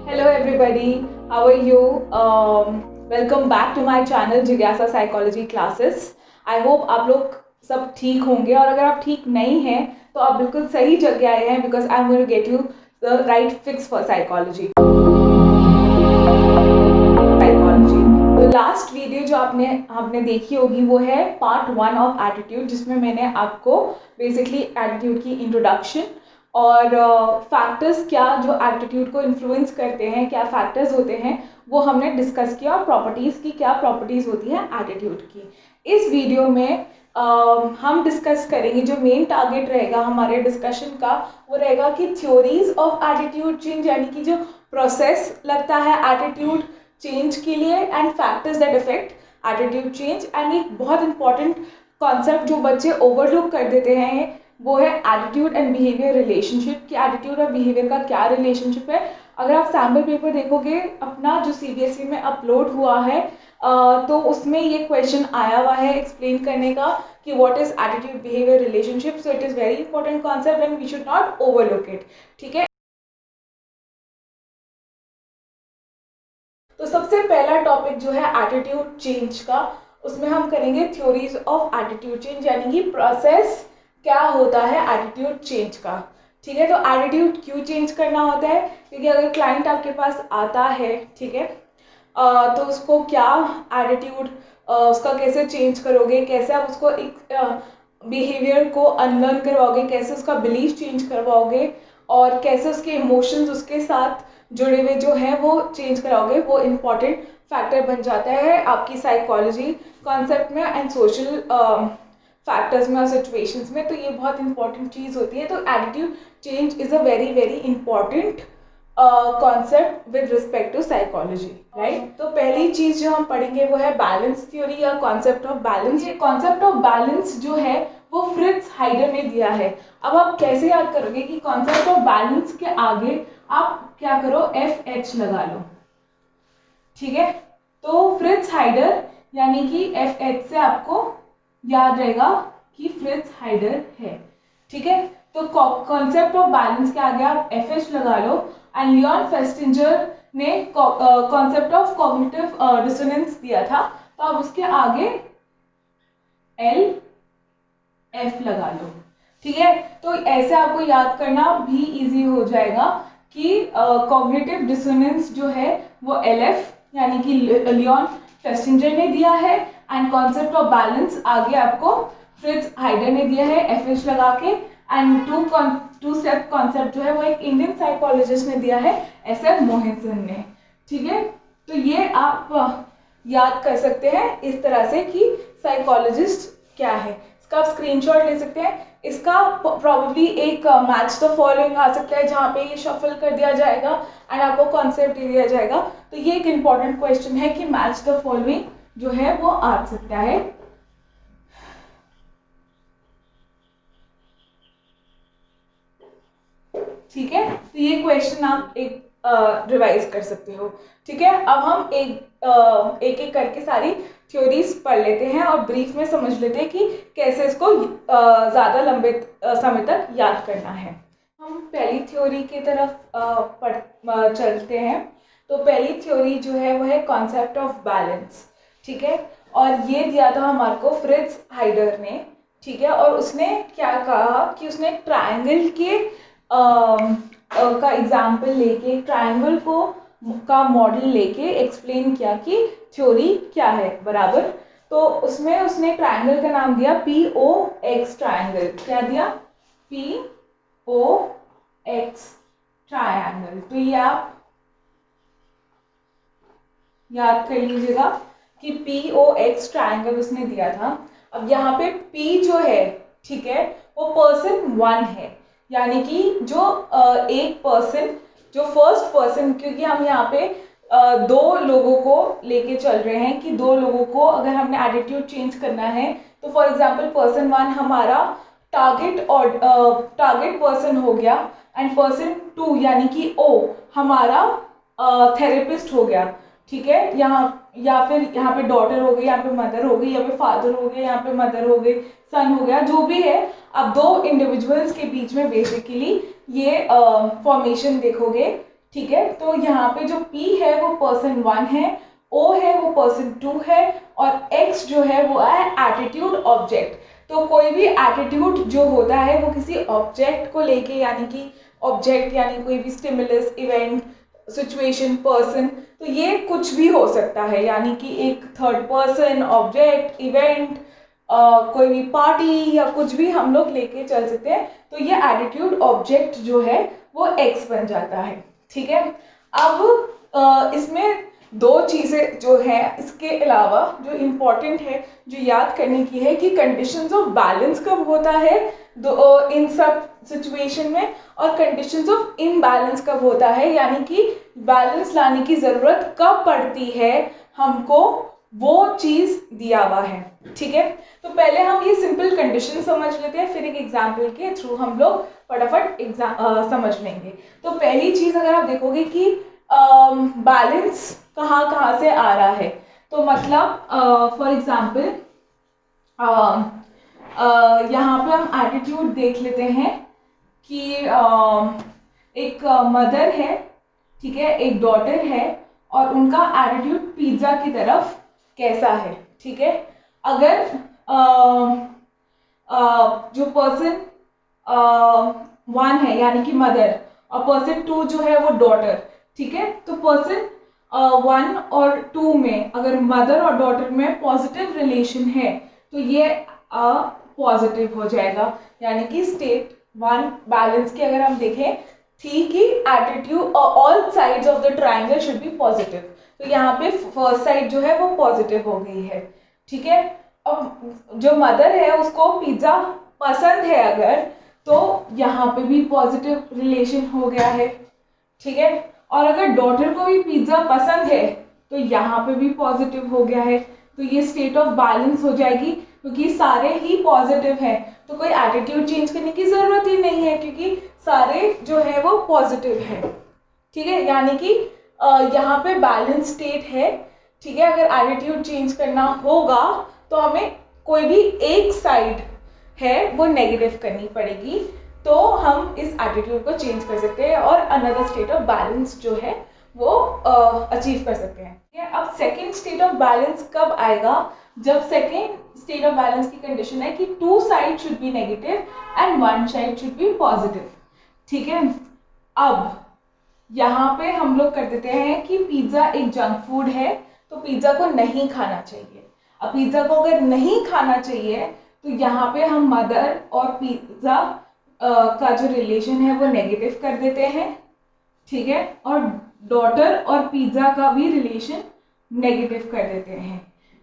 Hello everybody, how are you? Welcome back to my channel जिज्ञासा psychology classes. I hope आप लोग सब ठीक होंगे और अगर आप ठीक नहीं हैं तो आप बिल्कुल सही जगह आए हैं because I am going to get you the right fix for psychology. तो लास्ट वीडियो जो आपने देखी होगी वो है पार्ट 1 ऑफ एटीट्यूड, जिसमें मैंने आपको बेसिकली एटीट्यूड की इंट्रोडक्शन और फैक्टर्स क्या जो एटीट्यूड को इन्फ्लुएंस करते हैं, क्या फैक्टर्स होते हैं वो हमने डिस्कस किया और प्रॉपर्टीज़ की क्या प्रॉपर्टीज़ होती है एटीट्यूड की। इस वीडियो में हम डिस्कस करेंगे, जो मेन टारगेट रहेगा हमारे डिस्कशन का वो रहेगा कि थ्योरीज ऑफ एटीट्यूड चेंज, यानी कि जो प्रोसेस लगता है एटीट्यूड चेंज के लिए and factors that effect attitude change. And एक बहुत इंपॉर्टेंट कॉन्सेप्ट जो बच्चे ओवरलुक कर देते हैं वो है एटीट्यूड एंड बिहेवियर रिलेशनशिप, कि एटीट्यूड और बिहेवियर का क्या रिलेशनशिप है। अगर आप सैम्पल पेपर देखोगे अपना जो सीबीएसई में अपलोड हुआ है तो उसमें ये क्वेश्चन आया हुआ है एक्सप्लेन करने का कि what is attitude behaviour relationship. So it is very important concept and we should not overlook it. ठीक है, तो सबसे पहला टॉपिक जो है एटीट्यूड चेंज का, उसमें हम करेंगे थ्योरीज ऑफ एटीट्यूड चेंज, यानी कि प्रोसेस क्या होता है एटीट्यूड चेंज का। ठीक है, तो एटीट्यूड क्यों चेंज करना होता है, क्योंकि अगर क्लाइंट आपके पास आता है, ठीक है, तो उसको क्या एटीट्यूड उसका कैसे चेंज करोगे, कैसे आप उसको एक बिहेवियर को अनलर्न करवाओगे, कैसे उसका बिलीफ चेंज करवाओगे और कैसे उसके इमोशंस उसके साथ जुड़े हुए जो है वो चेंज कराओगे, वो इम्पॉर्टेंट फैक्टर बन जाता है आपकी साइकोलॉजी कॉन्सेप्ट में एंड सोशल फैक्टर्स में और सिचुएशंस में। तो ये बहुत इंपॉर्टेंट चीज़ होती है। तो attitude change is a very very important concept with respect to psychology, right. तो पहली चीज जो हम पढ़ेंगे वो है बैलेंस थ्योरी या कॉन्सेप्ट ऑफ बैलेंस। ये कॉन्सेप्ट ऑफ बैलेंस जो है वो फ्रिट्ज हाइडर ने दिया है। अब आप कैसे याद करोगे कि कॉन्सेप्ट ऑफ बैलेंस के आगे आप क्या करो, एफ एच लगा लो। ठीक है, तो फ्रिट्ज हाइडर यानी कि एफ एच से आपको याद रहेगा कि फ्रिट्ज हाइडर है। ठीक है, तो कॉन्सेप्ट ऑफ बैलेंस के आगे आप एफ एच लगा लो एंड लियोन फेस्टिंजर ने कॉन्सेप्ट ऑफ कॉग्निटिव डिसोनेंस दिया था, तो आप उसके आगे एल एफ लगा लो। ठीक है, तो ऐसे आपको याद करना भी इजी हो जाएगा कि कॉग्निटिव डिसोनेंस जो है वो एल एफ यानी कि लियोन फेस्टिंजर ने दिया है एंड कॉन्सेप्ट ऑफ बैलेंस आगे आपको फ्रिट्ज हाइडर ने दिया है एफ एच लगा के। एंड टू स्टेप कॉन्सेप्ट जो है वो एक इंडियन साइकोलॉजिस्ट ने दिया है, एस एफ मोहिसन ने। ठीक है, तो ये आप याद कर सकते हैं इस तरह से कि साइकोलॉजिस्ट क्या है। इसका आप स्क्रीनशॉट ले सकते हैं। इसका प्रॉब्लली एक मैच द फॉलोइंग आ सकता है जहाँ पे ये शफल कर दिया जाएगा एंड आपको कॉन्सेप्ट दे दिया जाएगा। तो ये एक इंपॉर्टेंट क्वेश्चन है कि मैच द फॉलोइंग जो है वो आ सकता है। ठीक है, तो ये क्वेश्चन आप एक रिवाइज कर सकते हो। ठीक है, अब हम एक एक करके सारी थ्योरीज पढ़ लेते हैं और ब्रीफ में समझ लेते हैं कि कैसे इसको ज़्यादा लंबे समय तक याद करना है। हम पहली थ्योरी की तरफ चलते हैं। तो पहली थ्योरी जो है वो है कॉन्सेप्ट ऑफ बैलेंस। ठीक है, और ये दिया था हमारे को फ्रिट्ज हाइडर ने। ठीक है, और उसने क्या कहा कि उसने ट्रायंगल के का एग्जाम्पल लेके ट्रायंगल को का मॉडल लेके एक्सप्लेन किया कि थ्योरी क्या है बराबर। तो उसमें उसने ट्रायंगल का नाम दिया पी ओ एक्स ट्रायंगल। क्या दिया, पी ओ एक्स ट्रायंगल। तो ये आप याद कर लीजिएगा कि पी ओ एक्स ट्रायंगल उसने दिया था। अब यहाँ पे P जो है, ठीक है, वो पर्सन 1 है, यानी कि जो एक पर्सन जो फर्स्ट पर्सन, क्योंकि हम यहाँ पे दो लोगों को लेके चल रहे हैं कि दो लोगों को अगर हमने एटीट्यूड चेंज करना है तो फॉर एग्जांपल पर्सन 1 हमारा टारगेट और टारगेट पर्सन हो गया एंड पर्सन 2 यानी कि O हमारा थेरेपिस्ट हो गया। ठीक है, यहाँ या फिर यहाँ पे डॉटर हो गई, यहाँ पे मदर हो गई, यहाँ पे फादर हो गया, यहाँ पे मदर हो गई, सन हो गया, जो भी है। अब दो इंडिविजुअल्स के बीच में बेसिकली ये फॉर्मेशन देखोगे। ठीक है, तो यहाँ पे जो P है वो पर्सन 1 है, O है वो पर्सन 2 है, और X जो है वो है एटीट्यूड ऑब्जेक्ट। तो कोई भी एटीट्यूड जो होता है वो किसी ऑब्जेक्ट को लेके, यानी कि ऑब्जेक्ट यानी कोई भी स्टिमुलस, इवेंट, सिचुएशन, पर्सन, तो ये कुछ भी हो सकता है, यानी कि एक थर्ड पर्सन, ऑब्जेक्ट, इवेंट, कोई भी पार्टी या कुछ भी हम लोग लेके चल सकते हैं। तो ये एटीट्यूड ऑब्जेक्ट जो है वो X बन जाता है। ठीक है, अब इसमें दो चीजें जो है इसके अलावा जो इम्पोर्टेंट है, जो याद करने की है, कि कंडीशंस ऑफ बैलेंस कब होता है इन सब सिचुएशन में, और कंडीशंस ऑफ इम्बैलेंस कब होता है, यानी कि बैलेंस लाने की जरूरत कब पड़ती है हमको, वो चीज दिया हुआ है। ठीक है, तो पहले हम ये सिंपल कंडीशन समझ लेते हैं, फिर एक एग्जाम्पल के थ्रू हम लोग फटाफट समझ लेंगे। तो पहली चीज अगर आप देखोगे कि बैलेंस कहाँ कहाँ से आ रहा है, तो मतलब फॉर एग्जाम्पल यहाँ पे हम एटीट्यूड देख लेते हैं कि एक मदर है, ठीक है, एक डॉटर है, और उनका एटीट्यूड पिज्जा की तरफ कैसा है। ठीक है, अगर जो पर्सन 1 है यानी कि मदर, और पर्सन 2 जो है वो डॉटर, ठीक है, तो पर्सन 1 और 2 में अगर मदर और डॉटर में पॉजिटिव रिलेशन है तो ये पॉजिटिव हो जाएगा, यानी कि स्टेट 1 बैलेंस की अगर हम देखें थी कि attitude all sides of the triangle should be positive, तो यहाँ पे फर्स्ट साइड जो है वो पॉजिटिव हो गई है। ठीक है, अब जो मदर है उसको पिज्जा पसंद है अगर, तो यहाँ पे भी पॉजिटिव रिलेशन हो गया है। ठीक है, और अगर डॉटर को भी पिज्जा पसंद है तो यहाँ पे भी पॉजिटिव हो गया है, तो ये स्टेट ऑफ बैलेंस हो जाएगी, क्योंकि सारे ही पॉजिटिव हैं, तो कोई एटीट्यूड चेंज करने की जरूरत ही नहीं है, क्योंकि सारे जो है वो पॉजिटिव है। ठीक है, यानी कि यहाँ पे बैलेंस स्टेट है। ठीक है, अगर एटीट्यूड चेंज करना होगा तो हमें कोई भी एक साइड है वो नेगेटिव करनी पड़ेगी, तो हम इस एटीट्यूड को चेंज कर सकते हैं और अनदर स्टेट ऑफ बैलेंस जो है वो अचीव कर सकते हैं। ठीक है, अब सेकेंड स्टेट ऑफ बैलेंस कब आएगा, जब सेकेंड स्टेट ऑफ बैलेंस की कंडीशन है कि 2 side should be negative and 1 side should be positive. ठीक है, अब यहाँ पे हम लोग कर देते हैं कि पिज्जा एक जंक फूड है, तो पिज्जा को नहीं खाना चाहिए। अब पिज्जा को अगर नहीं खाना चाहिए तो यहाँ पे हम मदर और पिज्जा का जो रिलेशन है वो नेगेटिव कर देते हैं। ठीक है, और डॉटर और पिज्जा का भी रिलेशन नेगेटिव कर देते हैं।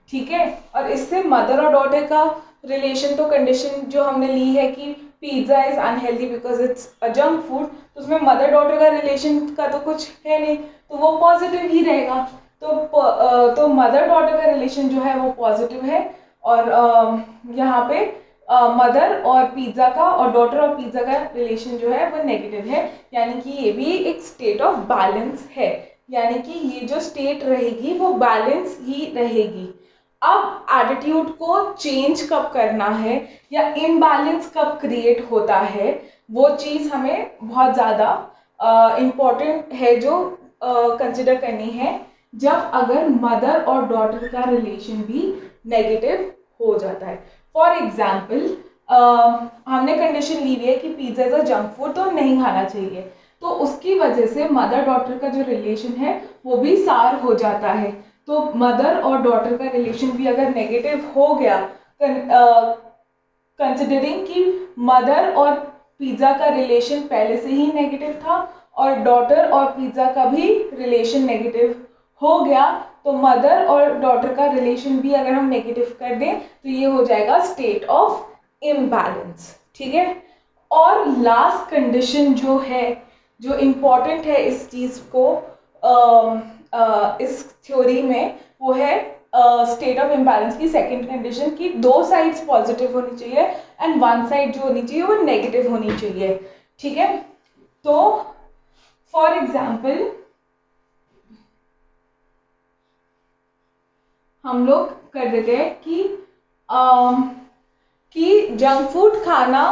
ठीक है, और इससे मदर और डॉटर का रिलेशन, तो कंडीशन जो हमने ली है कि pizza is unhealthy because it's a junk food, तो उसमें मदर डॉटर का रिलेशन का तो कुछ है नहीं, तो वो पॉजिटिव ही रहेगा। तो मदर डॉटर का रिलेशन जो है वो पॉजिटिव है, और यहाँ पे मदर और पिज्जा का और डॉटर और पिज्जा का रिलेशन जो है वो नेगेटिव है, यानी कि ये भी एक स्टेट ऑफ बैलेंस है, यानी कि ये जो स्टेट रहेगी वो बैलेंस ही रहेगी। अब एटीट्यूड को चेंज कब करना है या इम्बैलेंस कब क्रिएट होता है, वो चीज हमें बहुत ज्यादा इम्पोर्टेंट है जो कंसिडर करनी है, जब अगर मदर और डॉटर का रिलेशन भी नेगेटिव हो जाता है। फॉर एग्जाम्पल हमने कंडीशन ली हुई है कि pizza is a junk food, तो नहीं खाना चाहिए, तो उसकी वजह से मदर डॉटर का जो रिलेशन है वो भी सार हो जाता है। तो मदर और डॉटर का रिलेशन भी अगर नेगेटिव हो गया, कंसिडरिंग कि मदर और पिज्जा का रिलेशन पहले से ही नेगेटिव था और डॉटर और पिज्जा का भी रिलेशन नेगेटिव हो गया, तो मदर और डॉटर का रिलेशन भी अगर हम नेगेटिव कर दें तो ये हो जाएगा स्टेट ऑफ इम्बैलेंस। ठीक है, और लास्ट कंडीशन जो है, जो इम्पोर्टेंट है इस चीज को इस थ्योरी में, वो है स्टेट ऑफ इम्बैलेंस की सेकंड कंडीशन की 2 साइड्स पॉजिटिव होनी चाहिए एंड 1 साइड जो होनी चाहिए वो नेगेटिव होनी चाहिए। ठीक है, तो फॉर एग्जाम्पल हम लोग कर देते हैं कि जंक फूड खाना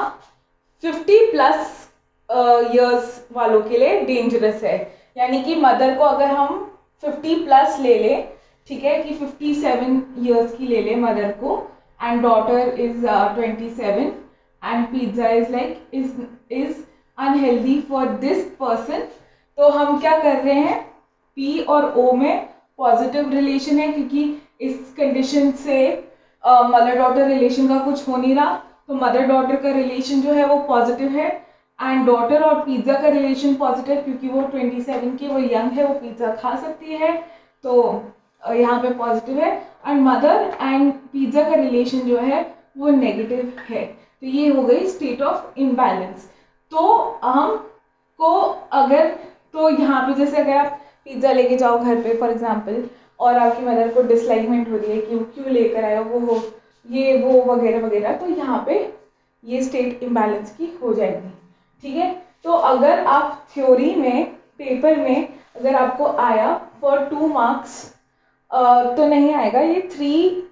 50+ इयर्स वालों के लिए डेंजरस है, यानी कि मदर को अगर हम 50 प्लस ले लें, ठीक है, कि 57 ईयर्स की ले लें मदर को, and daughter is 27 and pizza is like is unhealthy for this person, तो हम क्या कर रहे हैं, P और O में पॉजिटिव रिलेशन है, क्योंकि इस कंडीशन से मदर डॉटर रिलेशन का कुछ हो नहीं रहा, तो मदर डॉटर का रिलेशन जो है वो पॉजिटिव है, एंड डॉटर और पिज्जा का रिलेशन पॉजिटिव, क्योंकि वो 27 की, वो यंग है, वो पिज्जा खा सकती है, तो यहाँ पे पॉजिटिव है, एंड मदर एंड पिज्जा का रिलेशन जो है वो नेगेटिव है। तो ये हो गई स्टेट ऑफ इम्बैलेंस। तो हमको अगर, तो यहाँ पे जैसे अगर आप पिज्जा लेके जाओ घर पे फॉर एग्जांपल, और आपकी मदर को डिसलाइकमेंट हो रही है कि क्यों लेकर आए हो, वो ये वो वगैरह वगैरह, तो यहाँ पे ये स्टेट इम्बैलेंस की हो जाएगी, ठीक है। तो अगर आप थ्योरी में पेपर में अगर आपको आया फॉर 2 मार्क्स, तो नहीं आएगा, ये 3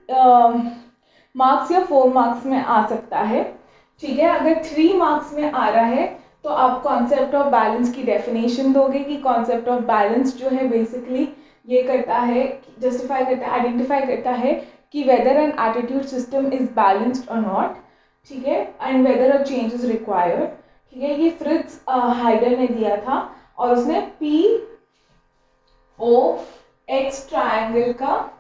मार्क्स या 4 मार्क्स में आ सकता है, ठीक है। अगर 3 मार्क्स में आ रहा है तो आप कॉन्सेप्ट ऑफ बैलेंस की डेफिनेशन दोगे कि कॉन्सेप्ट ऑफ बैलेंस जो है बेसिकली ये करता है, जस्टिफाई करता है, आइडेंटिफाई करता है कि whether an attitude system is balanced और नॉट, ठीक है, and whether a change is required, ठीक है। ये फ्रिट्ज हाइडर ने दिया था और उसने POX ट्रायंगल का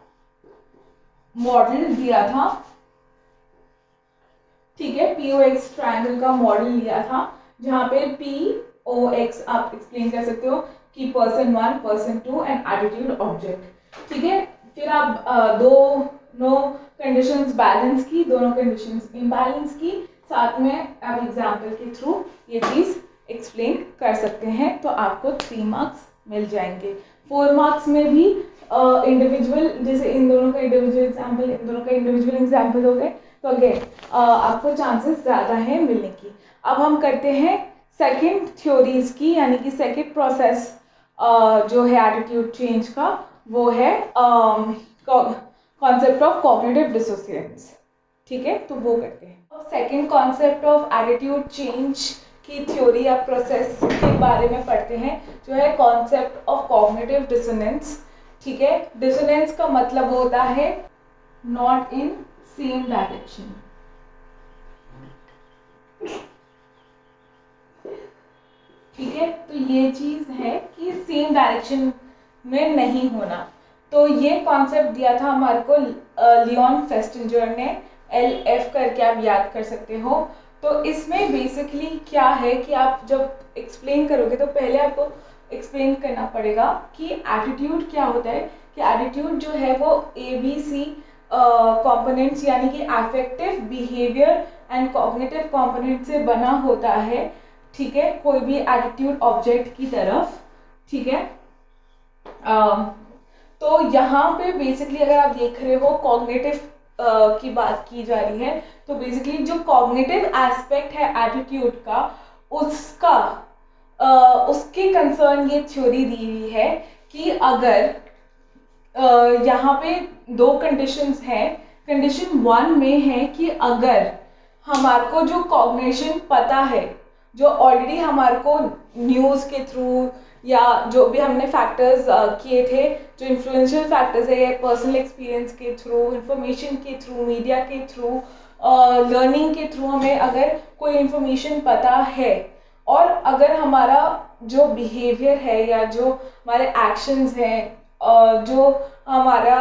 मॉडल दिया था, ठीक है, POX ट्रायंगल का मॉडल लिया था, जहाँ पे POX आप एक्सप्लेन कर सकते हो कि person 1, person 2 and attitude object, ठीक है। फिर आप दोनों कंडीशंस बैलेंस की, दोनों कंडीशंस इम्बैलेंस की, साथ में आप एग्जाम्पल के थ्रू ये चीज एक्सप्लेन कर सकते हैं, तो आपको 3 मार्क्स मिल जाएंगे। 4 मार्क्स में भी इंडिविजुअल, जैसे इन दोनों का इंडिविजुअल एग्जाम्पल, इन दोनों का इंडिविजुअल एग्जाम्पल हो गए, तो अगेन आपको चांसेस ज़्यादा है मिलने की। अब हम करते हैं सेकंड थ्योरीज की, यानी कि सेकंड प्रोसेस जो है एटीट्यूड चेंज का, वो है कॉन्सेप्ट ऑफ कॉग्निटिव डिसोसिएशंस, ठीक है, तो वो करते हैं। Second concept of attitude change की थ्योरी या प्रोसेस के बारे में पढ़ते हैं, जो है कॉन्सेप्ट ऑफ कॉग्निटिव डिसोनेंस, ठीक है। डिसोनेंस का मतलब होता है नॉट इन सेम डायरेक्शन, ठीक है, तो ये चीज है कि सेम डायरेक्शन में नहीं होना। तो ये कॉन्सेप्ट दिया था हमारे को लियोन फेस्टिंजर ने, LF करके आप याद कर सकते हो। तो इसमें बेसिकली क्या है कि आप जब एक्सप्लेन करोगे तो पहले आपको एक्सप्लेन करना पड़ेगा कि एटीट्यूड क्या होता है, कि एटीट्यूड जो है वो ABC कंपोनेंट्स यानी कि affective, behaviour and cognitive component से बना होता है, ठीक है, कोई भी एटीट्यूड ऑब्जेक्ट की तरफ, ठीक है। तो यहाँ पे बेसिकली अगर आप देख रहे हो कॉग्निटिव की बात की जा रही है, तो बेसिकली जो कॉग्निटिव एस्पेक्ट है एटीट्यूड का, उसका उसके कंसर्न ये थ्योरी दी हुई है कि अगर यहाँ पे 2 कंडीशंस हैं। कंडीशन 1 में है कि अगर हमारे को जो कॉग्निशन पता है, जो ऑलरेडी हमारे को न्यूज़ के थ्रू या जो भी हमने फैक्टर्स किए थे, जो इन्फ्लुएंशियल फैक्टर्स है, या पर्सनल एक्सपीरियंस के थ्रू, इंफॉर्मेशन के थ्रू, मीडिया के थ्रू, लर्निंग के थ्रू हमें अगर कोई इंफॉर्मेशन पता है, और अगर हमारा जो बिहेवियर है या जो हमारे एक्शंस हैं, जो हमारा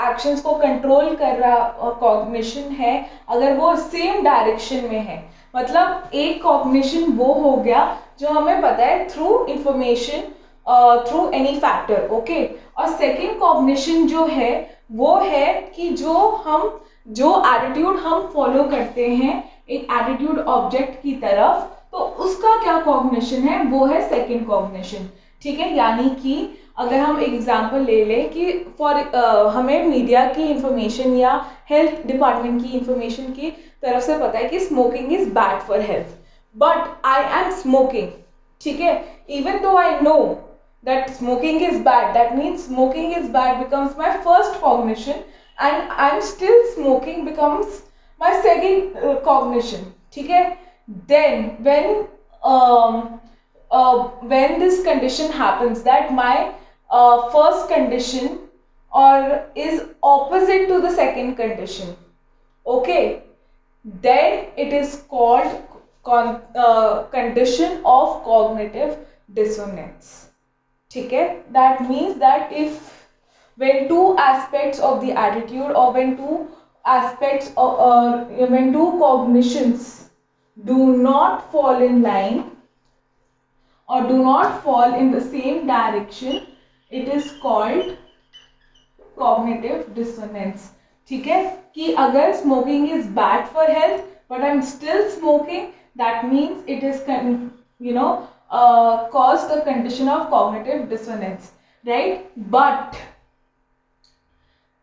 एक्शंस को कंट्रोल कर रहा कॉग्निशन है, अगर वो सेम डायरेक्शन में है, मतलब एक कॉग्निशन वो हो गया जो हमें पता है through information, through any factor, okay. और सेकंड कॉग्निशन जो है वो है कि जो एटीट्यूड हम फॉलो करते हैं एक एटीट्यूड ऑब्जेक्ट की तरफ, तो उसका क्या कॉग्निशन है, वो है सेकंड कॉग्निशन, ठीक है। यानी कि अगर हम एग्जांपल ले लें कि हमें मीडिया की इंफॉर्मेशन या हेल्थ डिपार्टमेंट की इंफॉर्मेशन की तरफ से पता है कि smoking is bad for health, but I am smoking, ठीक है, even though I know that smoking is bad, that means smoking is bad becomes my first cognition, and I'm still smoking becomes my second cognition, ठीक है। Then when when this condition happens, that my first condition or is opposite to the second condition, okay, then it is called condition of cognitive dissonance. ठीक है, that means that if when two aspects of the attitude or when two aspects of when two cognitions do not fall in line or do not fall in the same direction, it is called cognitive dissonance. ठीक है, कि अगर smoking is bad for health but I'm still smoking, that means it is cause the condition of cognitive dissonance, right? But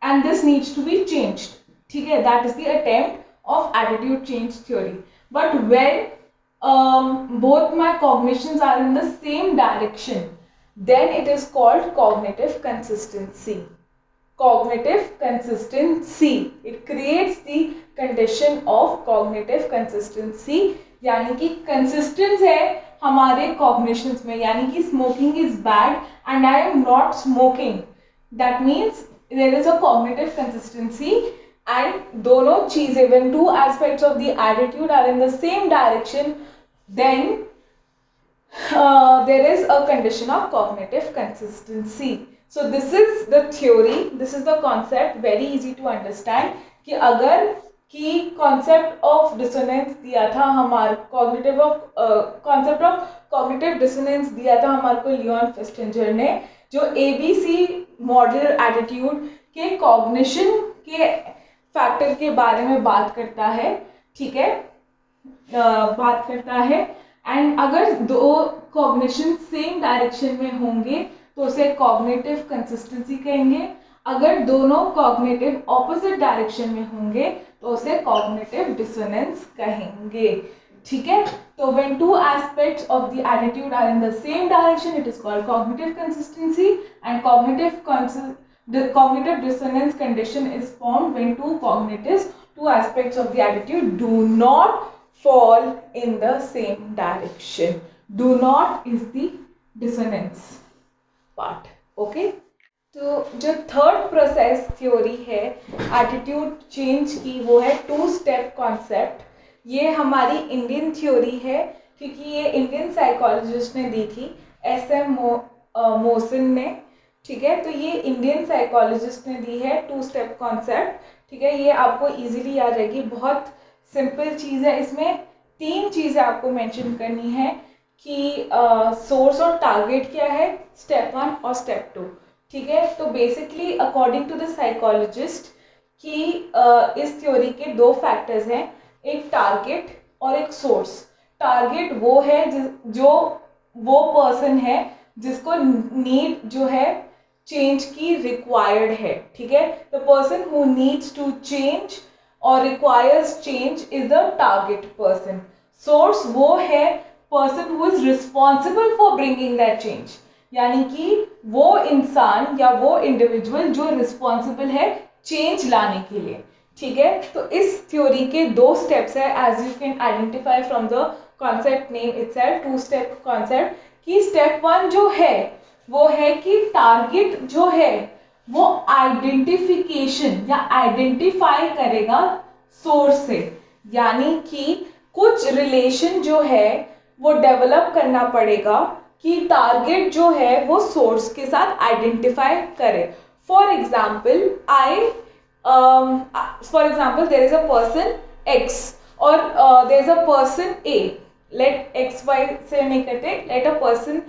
and this needs to be changed. ठीक है, that is the attempt of attitude change theory. But when both my cognitions are in the same direction, then it is called cognitive consistency. Cognitive consistency, it creates the condition of cognitive consistency. यानी कि consistent है हमारे cognitions में, यानी कि smoking is bad and I am not smoking, that means there is a cognitive consistency. And दोनों चीजें, when two aspects of the attitude are in the same direction, then there is a condition of cognitive consistency. So this is the theory, this is the concept, very easy to understand. कि अगर कि concept of dissonance दिया था हमारे concept of cognitive dissonance दिया था हमारे को लियोन फेस्टिंजर ने, जो ABC मॉडल एटीट्यूड के कॉग्निशन के फैक्टर के बारे में बात करता है, ठीक है, बात करता है. एंड अगर दो कॉग्निशन सेम डायरेक्शन में होंगे तो उसे कॉग्निटिव कंसिस्टेंसी कहेंगे. अगर दोनों कॉग्निटिव ऑपोजिट डायरेक्शन में होंगे तो उसे कॉग्निटिव डिसोनेंस कहेंगे. ठीक है, तो when two aspects of the attitude are in the same direction, it is called cognitive consistency, and cognitive dissonance condition is formed when two aspects of the attitude do not fall in the same direction. Do not is the dissonance part. Okay, तो जो third process theory है attitude change की, वो है to step concept. ये हमारी Indian theory है क्योंकि ये इंडियन साइकोलॉजिस्ट ने दी थी, SM मोसन ने. ठीक है, तो ये इंडियन साइकोलॉजिस्ट ने दी है टू स्टेप कॉन्सेप्ट. ठीक है, ये आपको इजीली याद रहेगी, बहुत सिंपल चीज़ है. इसमें तीन चीज़ें आपको मेंशन करनी है कि सोर्स और टारगेट क्या है, स्टेप 1 और स्टेप 2. ठीक है, तो basically according to the psychologist कि इस थ्योरी के दो फैक्टर्स हैं, एक टारगेट और एक सोर्स. टारगेट वो है जो वो पर्सन है जिसको नीड जो है चेंज की रिक्वायर्ड है. ठीक है, the person who needs to change और requires change is the target person. Source वो है person who is responsible for bringing that change, यानी कि वो इंसान या वो इंडिविजुअल जो रिस्पॉन्सिबल है चेंज लाने के लिए. ठीक है, तो इस थ्योरी के दो स्टेप्स है, as you can identify from the concept name itself, two step concept. कि स्टेप 1 जो है वो है कि टारगेट जो है वो आइडेंटिफिकेशन या आइडेंटिफाई करेगा सोर्स से, यानी कि कुछ रिलेशन जो है वो डेवलप करना पड़ेगा कि टारगेट जो है वो सोर्स के साथ आइडेंटिफाई करे. For example there is a person X और there is a person A. Let X Y से नहीं करते, let a person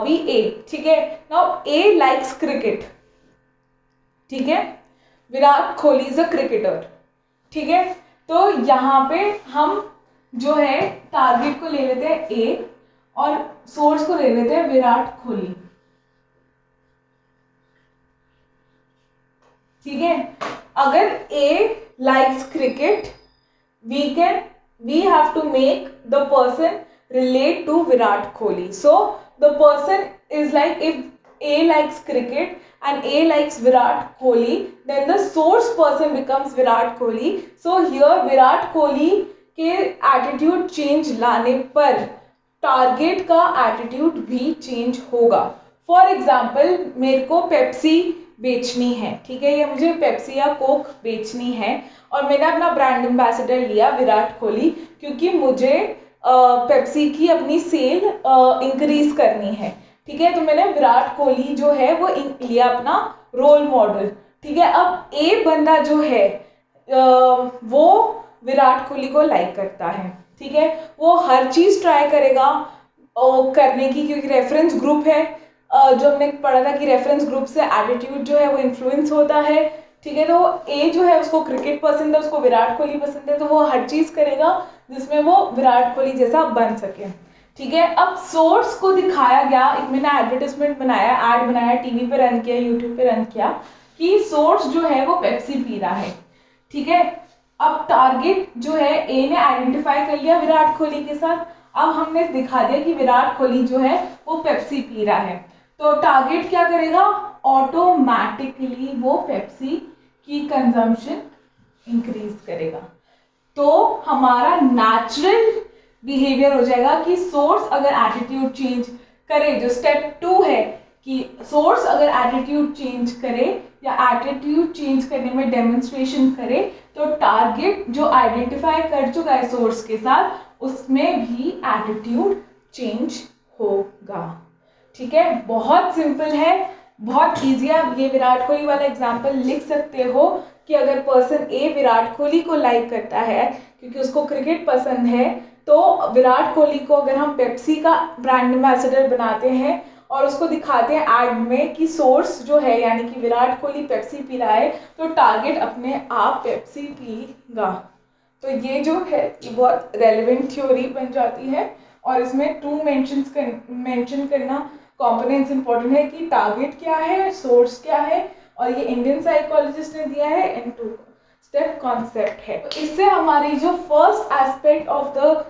be A. ठीक है, now A likes cricket. ठीक है, Virat Kohli is a cricketer. ठीक है, तो यहाँ पे हम जो है टारगेट को ले लेते हैं A और सोर्स को ले लेते हैं विराट कोहली. ठीक है, अगर A likes cricket, we have to make the person relate to Virat Kohli. So the person is like, if A likes cricket and A likes Virat Kohli, then the source person becomes Virat Kohli. So here Virat Kohli के attitude change लाने पर target का attitude भी change होगा। For example मेरे को Pepsi बेचनी है, ठीक है, या मुझे पेप्सी या कोक बेचनी है और मैंने अपना ब्रांड एम्बेसडर लिया विराट कोहली, क्योंकि मुझे पेप्सी की अपनी सेल इंक्रीज करनी है, ठीक है। तो मैंने विराट कोहली जो है वो लिया अपना रोल मॉडल, ठीक है। अब ए बंदा जो है वो विराट कोहली को लाइक करता है, ठीक है, वो हर चीज ट्राई करेगा करने की, क्योंकि रेफरेंस ग्रुप है, जो हमने पढ़ा था कि रेफरेंस ग्रुप से एटीट्यूड जो है वो इन्फ्लुएंस होता है, ठीक है। तो ए जो है उसको क्रिकेट पसंद है, उसको विराट कोहली पसंद है, तो वो हर चीज करेगा जिसमें वो विराट कोहली जैसा बन सके, ठीक है। अब सोर्स को दिखाया गया, एक मैंने एडवर्टाइजमेंट बनाया, ऐड बनाया, टीवी पे रन किया, यूट्यूब पे रन किया कि सोर्स जो है वो पेप्सी पी रहा है, ठीक है। अब टारगेट जो है ए ने आइडेंटिफाई कर लिया विराट कोहली के साथ, अब हमने दिखा दिया कि विराट कोहली जो है वो पेप्सी पी रहा है, तो टारगेट क्या करेगा, ऑटोमेटिकली वो पेप्सी की कंजम्पशन इंक्रीज करेगा। तो हमारा नेचुरल बिहेवियर हो जाएगा कि सोर्स अगर एटीट्यूड चेंज करे, जो स्टेप 2 है कि सोर्स अगर एटीट्यूड चेंज करे या एटीट्यूड चेंज करने में डेमोन्स्ट्रेशन करे, तो टारगेट जो आइडेंटिफाई कर चुका है सोर्स के साथ उसमें भी एटीट्यूड चेंज होगा, ठीक है। बहुत सिंपल है, बहुत इजी है। आप ये विराट कोहली वाला एग्जांपल लिख सकते हो कि अगर पर्सन ए विराट कोहली को लाइक करता है क्योंकि उसको क्रिकेट पसंद है, तो विराट कोहली को अगर हम पेप्सी का ब्रांड एम्बेसडर बनाते हैं और उसको दिखाते हैं एड में कि सोर्स जो है यानी कि विराट कोहली पेप्सी पी रहा है, तो टारगेट अपने आप पेप्सी पीगा। तो ये जो है ये बहुत रेलेवेंट थ्योरी बन जाती है और इसमें 2 मेंशन करना कंपोनेंट्स इंपॉर्टेंट है कि टारगेट क्या है, सोर्स क्या है, और ये इंडियन साइकोलॉजिस्ट ने दिया है एंड 2 स्टेप कॉन्सेप्ट है। तो इससे हमारी जो first aspect of the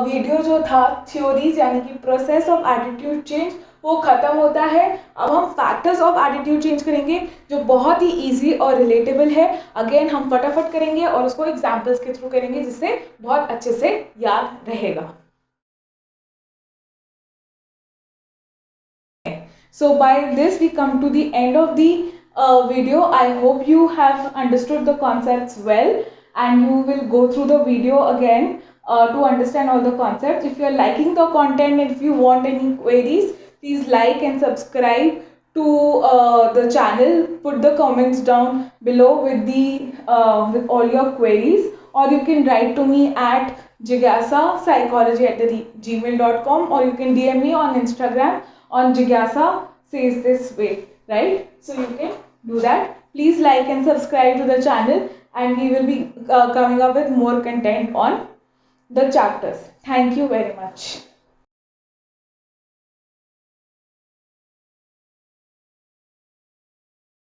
video जो था थ्योरीज यानी कि प्रोसेस ऑफ एटीट्यूड चेंज वो खत्म होता है। अब हम फैक्टर्स ऑफ एटीट्यूड चेंज करेंगे जो बहुत ही इजी और रिलेटेबल है। अगेन हम फटाफट करेंगे और उसको एग्जांपल्स के थ्रू करेंगे जिससे बहुत अच्छे से याद रहेगा। So by this we come to the end of the video. I hope you have understood the concepts well and you will go through the video again to understand all the concepts. If you are liking the content and if you want any queries, please like and subscribe to the channel. Put the comments down below with with all your queries, or you can write to me at jigyasapsychology@gmail.com, or you can DM me on Instagram on Jigyasa says this way, right? So you can do that. Please like and subscribe to the channel and we will be coming up with more content on the chapters. Thank you very much.